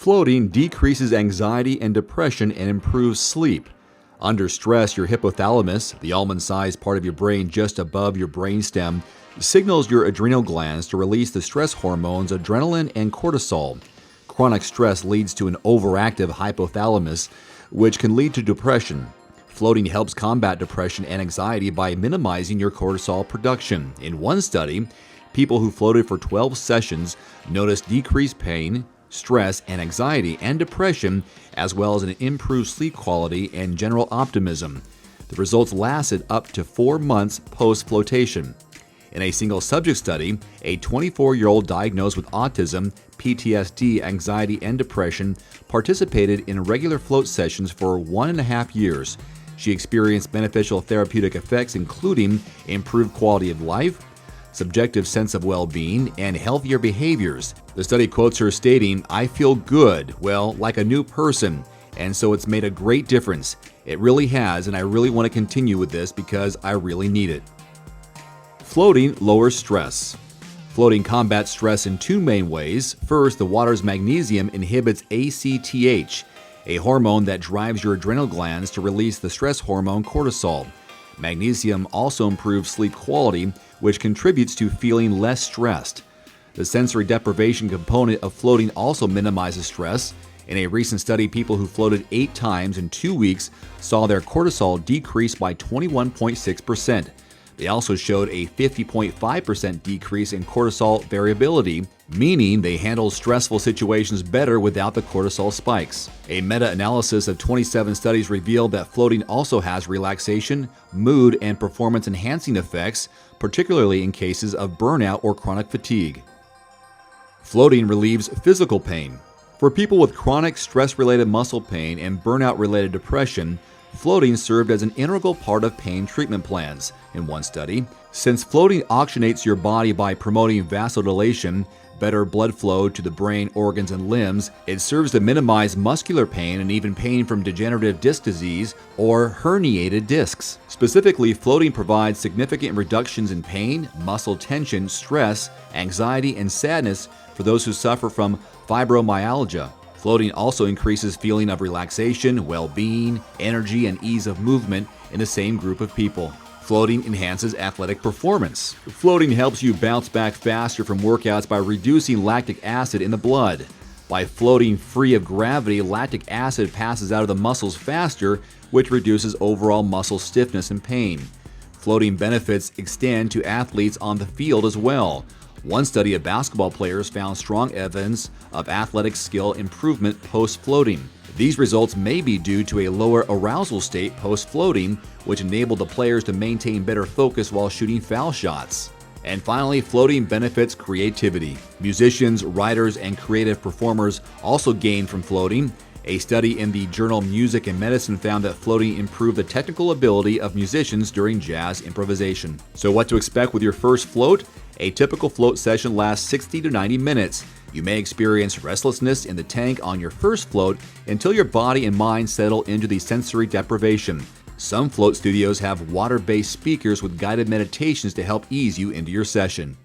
Floating decreases anxiety and depression and improves sleep. Under stress, your hypothalamus, the almond-sized part of your brain just above your brainstem, signals your adrenal glands to release the stress hormones adrenaline and cortisol. Chronic stress leads to an overactive hypothalamus, which can lead to depression. Floating helps combat depression and anxiety by minimizing your cortisol production. In one study, people who floated for 12 sessions noticed decreased pain, stress, and anxiety and depression, as well as an improved sleep quality and general optimism. The results lasted up to 4 months post-flotation. In a single subject study, a 24-year-old diagnosed with autism, PTSD, anxiety, and depression participated in regular float sessions for 1.5 years. She experienced beneficial therapeutic effects, including improved quality of life, subjective sense of well-being, and healthier behaviors. The study quotes her stating, "I feel good, well, like a new person, and so it's made a great difference. It really has, and I really want to continue with this because I really need it." Floating lowers stress. Floating combats stress in two main ways. First, the water's magnesium inhibits ACTH, a hormone that drives your adrenal glands to release the stress hormone cortisol. Magnesium also improves sleep quality, which contributes to feeling less stressed. The sensory deprivation component of floating also minimizes stress. In a recent study, people who floated 8 times in 2 weeks saw their cortisol decrease by 21.6%. They also showed a 50.5% decrease in cortisol variability, meaning they handled stressful situations better without the cortisol spikes. A meta-analysis of 27 studies revealed that floating also has relaxation, mood, and performance-enhancing effects, particularly in cases of burnout or chronic fatigue. Floating relieves physical pain. For people with chronic stress-related muscle pain and burnout-related depression, floating served as an integral part of pain treatment plans. In one study, since floating oxygenates your body by promoting vasodilation, better blood flow to the brain, organs, and limbs, it serves to minimize muscular pain and even pain from degenerative disc disease or herniated discs. Specifically, floating provides significant reductions in pain, muscle tension, stress, anxiety, and sadness for those who suffer from fibromyalgia. Floating also increases feeling of relaxation, well-being, energy, and ease of movement in the same group of people. Floating enhances athletic performance. Floating helps you bounce back faster from workouts by reducing lactic acid in the blood. By floating free of gravity, lactic acid passes out of the muscles faster, which reduces overall muscle stiffness and pain. Floating benefits extend to athletes on the field as well. One study of basketball players found strong evidence of athletic skill improvement post-floating. These results may be due to a lower arousal state post-floating, which enabled the players to maintain better focus while shooting foul shots. And finally, floating benefits creativity. Musicians, writers, and creative performers also gain from floating. A study in the journal Music and Medicine found that floating improved the technical ability of musicians during jazz improvisation. So what to expect with your first float? A typical float session lasts 60 to 90 minutes. You may experience restlessness in the tank on your first float until your body and mind settle into the sensory deprivation. Some float studios have water-based speakers with guided meditations to help ease you into your session.